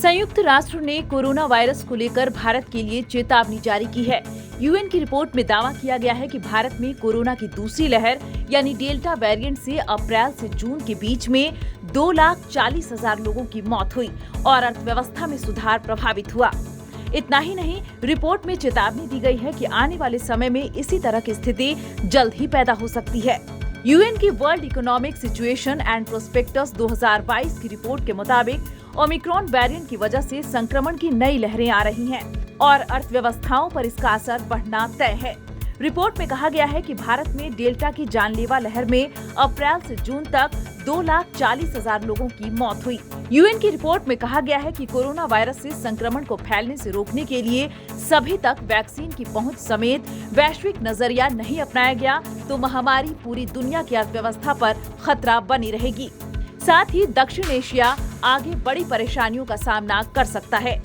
संयुक्त राष्ट्र ने कोरोना वायरस को लेकर भारत के लिए चेतावनी जारी की है। यूएन की रिपोर्ट में दावा किया गया है कि भारत में कोरोना की दूसरी लहर यानी डेल्टा वेरिएंट से अप्रैल से जून के बीच में 2,40,000 लोगों की मौत हुई और अर्थव्यवस्था में सुधार प्रभावित हुआ। इतना ही नहीं, रिपोर्ट में चेतावनी दी गई है कि आने वाले समय में इसी तरह की स्थिति जल्द ही पैदा हो सकती है। यूएन की world economic situation and prospectus 2022 की रिपोर्ट के मुताबिक ओमिक्रॉन वेरिएंट की वजह से संक्रमण की नई लहरें आ रही हैं और अर्थव्यवस्थाओं पर इसका असर बढ़ना तय है। रिपोर्ट में कहा गया है कि भारत में डेल्टा की जानलेवा लहर में अप्रैल से जून तक 2,40,000 लोगों की मौत हुई। यूएन की रिपोर्ट में कहा गया है कि कोरोना वायरस से संक्रमण को फैलने से रोकने के लिए सभी तक वैक्सीन की पहुंच समेत वैश्विक नजरिया नहीं अपनाया गया तो महामारी पूरी दुनिया की अर्थव्यवस्था पर खतरा बनी रहेगी। साथ ही दक्षिण एशिया आगे बड़ी परेशानियों का सामना कर सकता है।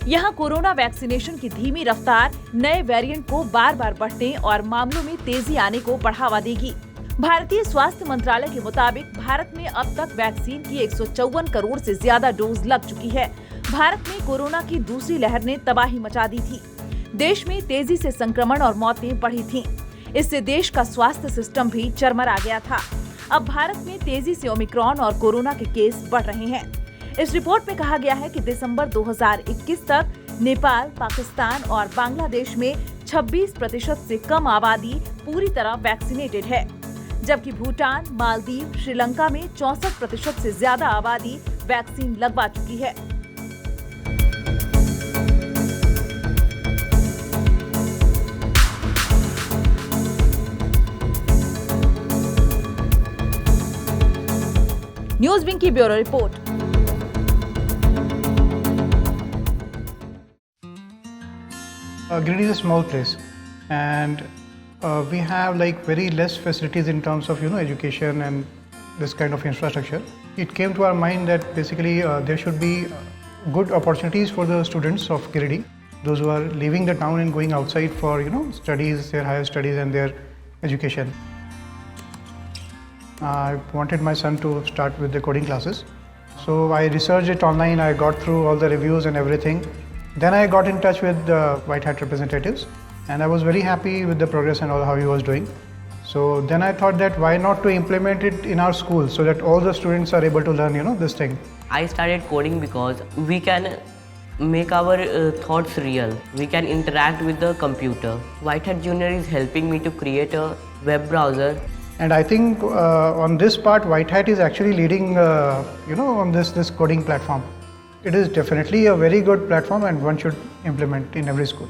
यहाँ कोरोना वैक्सीनेशन की धीमी रफ्तार नए वेरिएंट को बार बार बढ़ने और मामलों में तेजी आने को बढ़ावा देगी। भारतीय स्वास्थ्य मंत्रालय के मुताबिक भारत में अब तक वैक्सीन की 154 करोड़ से ज्यादा डोज लग चुकी है। भारत में कोरोना की दूसरी लहर ने तबाही मचा दी थी। देश में तेजी से संक्रमण और मौतें बढ़ी थीं। इससे देश का स्वास्थ्य सिस्टम भी चरमरा गया था। अब भारत में तेजी से ओमिक्रॉन और कोरोना के केस बढ़ रहे हैं। इस रिपोर्ट में कहा गया है कि दिसंबर 2021 तक नेपाल, पाकिस्तान और बांग्लादेश में 26% से कम आबादी पूरी तरह वैक्सीनेटेड है, जबकि भूटान, मालदीव, श्रीलंका में 64% से ज्यादा आबादी वैक्सीन लगवा चुकी है। न्यूज़ विंग की bureau report. Giridih is a small place, and we have like very less facilities in terms of education and this kind of infrastructure. It came to our mind that basically there should be good opportunities for the students of Giridih, those who are leaving the town and going outside for studies, their higher studies and their education. I wanted my son to start with the coding classes, so I researched it online. I got through all the reviews and everything. Then I got in touch with the White Hat representatives, and I was very happy with the progress and all how he was doing. So then I thought that why not to implement it in our school so that all the students are able to learn this thing. I started coding because we can make our thoughts real. We can interact with the computer. White Hat Junior is helping me to create a web browser. And I think on this part, White Hat is actually leading, on this coding platform. It is definitely a very good platform and one should implement in every school.